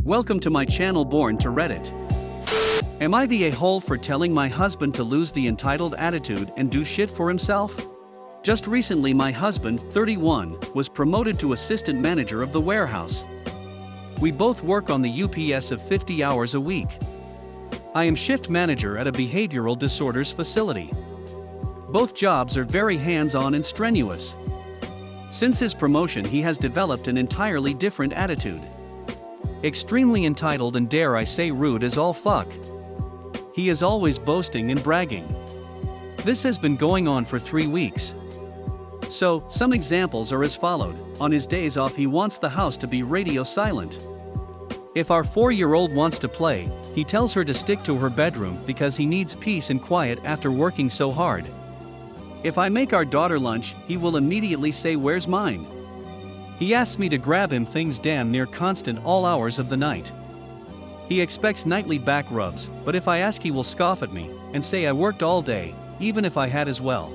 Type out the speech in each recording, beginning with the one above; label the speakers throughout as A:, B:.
A: Welcome to my channel BornToReddit. Am I the a-hole for telling my husband to lose the entitled attitude and do shit for himself? Just recently my husband, 31, was promoted to assistant manager of the warehouse. We both work on the UPS of 50 hours a week. I am shift manager at a behavioral disorders facility. Both jobs are very hands-on and strenuous. Since his promotion he has developed an entirely different attitude. Extremely entitled and dare I say rude as all fuck. He is always boasting and bragging. This has been going on for 3 weeks. So, some examples are as followed. On his days off he wants the house to be radio silent. If our 4-year-old wants to play, he tells her to stick to her bedroom because he needs peace and quiet after working so hard. If I make our daughter lunch, he will immediately say, "Where's mine?" He asks me to grab him things damn near constant all hours of the night. He expects nightly back rubs, but if I ask he will scoff at me and say I worked all day, even if I had as well.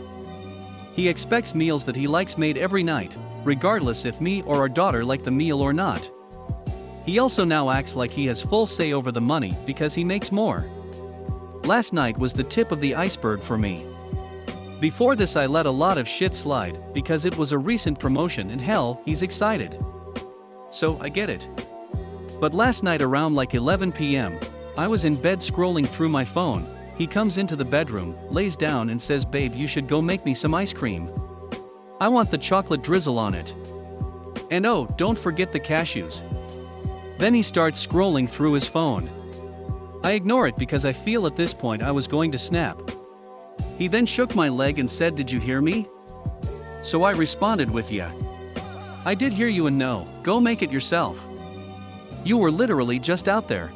A: He expects meals that he likes made every night, regardless if me or our daughter like the meal or not. He also now acts like he has full say over the money because he makes more. Last night was the tip of the iceberg for me. Before this I let a lot of shit slide because it was a recent promotion and hell, he's excited. So I get it. But last night around like 11 p.m., I was in bed scrolling through my phone. He comes into the bedroom, lays down and says, "Babe, you should go make me some ice cream. I want the chocolate drizzle on it. And oh, don't forget the cashews." Then he starts scrolling through his phone. I ignore it because I feel at this point I was going to snap. He then shook my leg and said, "Did you hear me?" So I responded with, "Yeah. I did hear you and no, go make it yourself. You were literally just out there.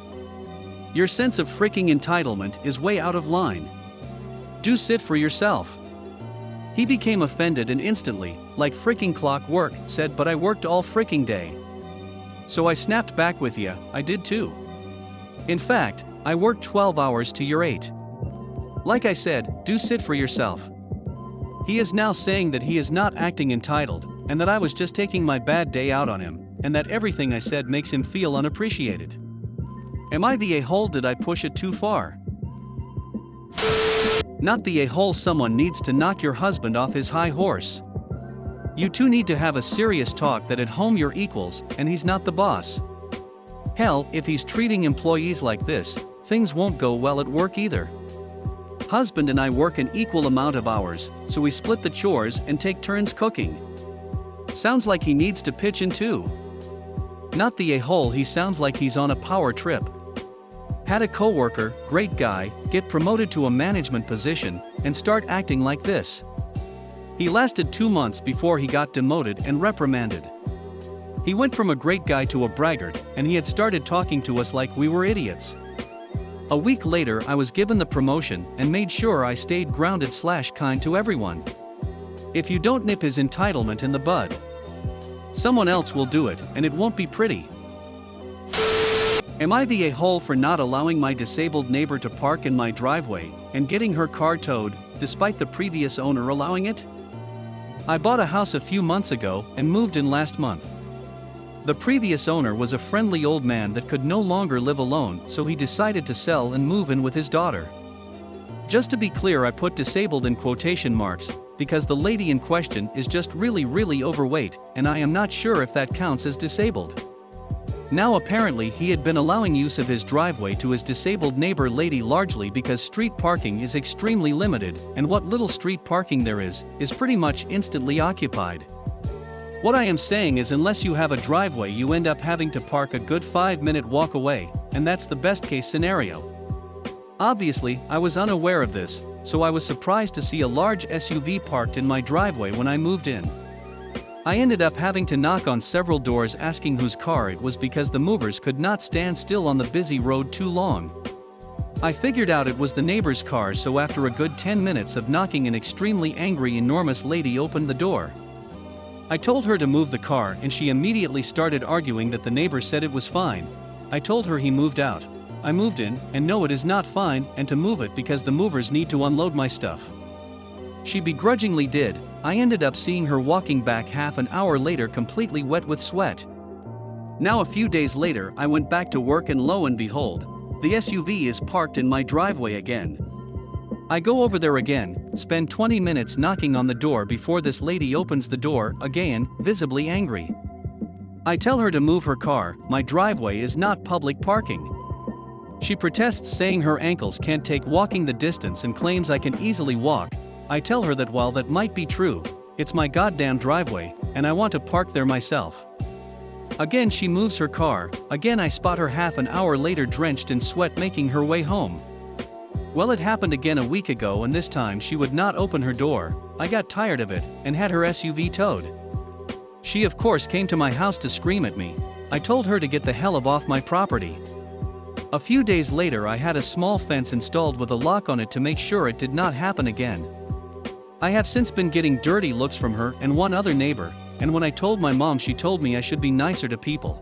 A: Your sense of freaking entitlement is way out of line. Do sit for yourself." He became offended and instantly, like freaking clockwork, said, "But I worked all freaking day." So I snapped back with, "Yeah, I did too. In fact, I worked 12 hours to your 8. Like I said, do sit for yourself." He is now saying that he is not acting entitled, and that I was just taking my bad day out on him, and that everything I said makes him feel unappreciated. Am I the a-hole? Did I push it too far? Not the a-hole. Someone needs to knock your husband off his high horse. You two need to have a serious talk that at home you're equals, and he's not the boss. Hell, if he's treating employees like this, things won't go well at work either. Husband and I work an equal amount of hours, so we split the chores and take turns cooking. Sounds like he needs to pitch in too. Not the a-hole. He sounds like he's on a power trip. Had a coworker, great guy, get promoted to a management position and start acting like this. He lasted 2 months before he got demoted and reprimanded. He went from a great guy to a braggart, and he had started talking to us like we were idiots. A week later I was given the promotion and made sure I stayed grounded/kind to everyone. If you don't nip his entitlement in the bud, someone else will do it, and it won't be pretty. Am I the a-hole for not allowing my disabled neighbor to park in my driveway and getting her car towed, despite the previous owner allowing it? I bought a house a few months ago and moved in last month. The previous owner was a friendly old man that could no longer live alone, so he decided to sell and move in with his daughter. Just to be clear, I put disabled in quotation marks, because the lady in question is just really overweight, and I am not sure if that counts as disabled. Now apparently he had been allowing use of his driveway to his disabled neighbor lady largely because street parking is extremely limited, and what little street parking there is pretty much instantly occupied. What I am saying is, unless you have a driveway you end up having to park a good 5-minute walk away, and that's the best case scenario. Obviously, I was unaware of this, so I was surprised to see a large SUV parked in my driveway when I moved in. I ended up having to knock on several doors asking whose car it was because the movers could not stand still on the busy road too long. I figured out it was the neighbor's car, so after a good 10 minutes of knocking, an extremely angry enormous lady opened the door. I told her to move the car and she immediately started arguing that the neighbor said it was fine. I told her he moved out. I moved in, and no, it is not fine, and to move it because the movers need to unload my stuff. She begrudgingly did. I ended up seeing her walking back half an hour later completely wet with sweat. Now a few days later I went back to work and lo and behold, the SUV is parked in my driveway again. I go over there again, spend 20 minutes knocking on the door before this lady opens the door, again, visibly angry. I tell her to move her car, my driveway is not public parking. She protests, saying her ankles can't take walking the distance and claims I can easily walk. I tell her that while that might be true, it's my goddamn driveway, and I want to park there myself. Again she moves her car, again I spot her half an hour later drenched in sweat making her way home. Well, it happened again a week ago and this time she would not open her door. I got tired of it, and had her SUV towed. She of course came to my house to scream at me. I told her to get the hell off my property. A few days later I had a small fence installed with a lock on it to make sure it did not happen again. I have since been getting dirty looks from her and one other neighbor, and when I told my mom she told me I should be nicer to people.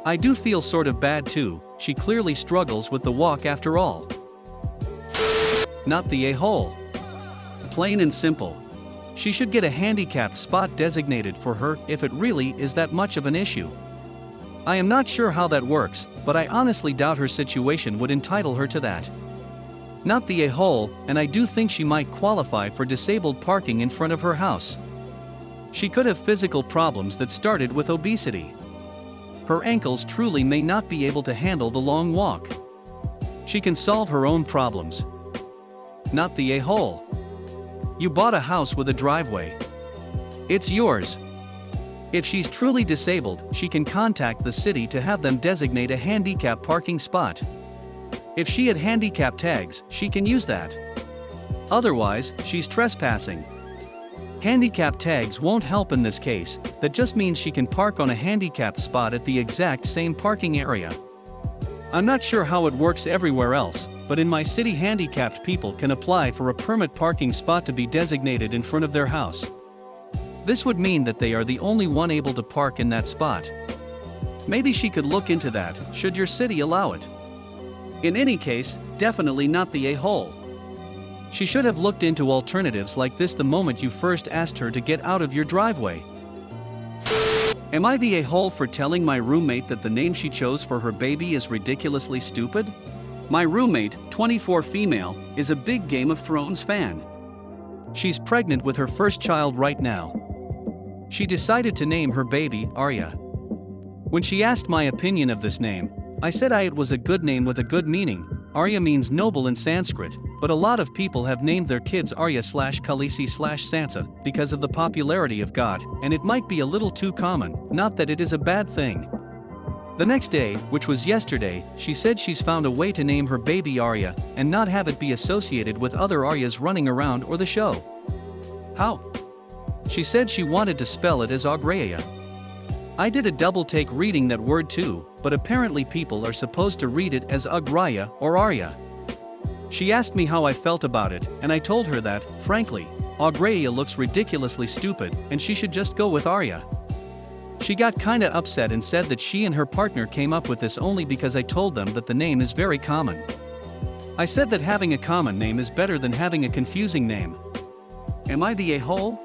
A: I do feel sort of bad too, she clearly struggles with the walk after all. Not the a-hole. Plain and simple. She should get a handicapped spot designated for her if it really is that much of an issue. I am not sure how that works, but I honestly doubt her situation would entitle her to that. Not the a-hole, and I do think she might qualify for disabled parking in front of her house. She could have physical problems that started with obesity. Her ankles truly may not be able to handle the long walk. She can solve her own problems. Not the a-hole. You bought a house with a driveway. It's yours. If she's truly disabled, she can contact the city to have them designate a handicap parking spot. If she had handicap tags, she can use that. Otherwise, she's trespassing. Handicap tags won't help in this case, that just means she can park on a handicapped spot at the exact same parking area. I'm not sure how it works everywhere else, but in my city handicapped people can apply for a permit parking spot to be designated in front of their house. This would mean that they are the only one able to park in that spot. Maybe she could look into that, should your city allow it. In any case, definitely not the a-hole. She should have looked into alternatives like this the moment you first asked her to get out of your driveway. Am I the a-hole for telling my roommate that the name she chose for her baby is ridiculously stupid? My roommate, 24 female, is a big Game of Thrones fan. She's pregnant with her first child right now. She decided to name her baby Arya. When she asked my opinion of this name, I said it was a good name with a good meaning. Arya means noble in Sanskrit, but a lot of people have named their kids Arya/Khaleesi/Sansa because of the popularity of God, and it might be a little too common, not that it is a bad thing. The next day, which was yesterday, she said she's found a way to name her baby Arya and not have it be associated with other Aryas running around or the show. How? She said she wanted to spell it as Agraya. I did a double take reading that word too, but apparently people are supposed to read it as Agraya or Arya. She asked me how I felt about it, and I told her that, frankly, Agraya looks ridiculously stupid and she should just go with Arya. She got kinda upset and said that she and her partner came up with this only because I told them that the name is very common. I said that having a common name is better than having a confusing name. Am I the a-hole?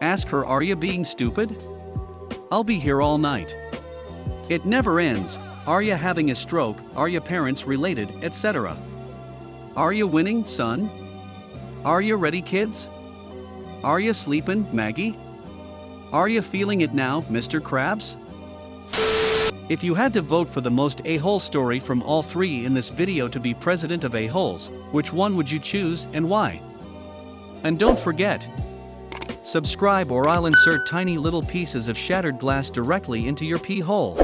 A: Ask her Arya being stupid? I'll be here all night. It never ends. Arya having a stroke, Arya parents related, etc. Arya winning, son? Arya ready, kids? Arya sleepin', Maggie? Arya feeling it now, Mr. Krabs? If you had to vote for the most a-hole story from all three in this video to be president of a-holes, which one would you choose and why? And don't forget, subscribe or I'll insert tiny little pieces of shattered glass directly into your pee hole.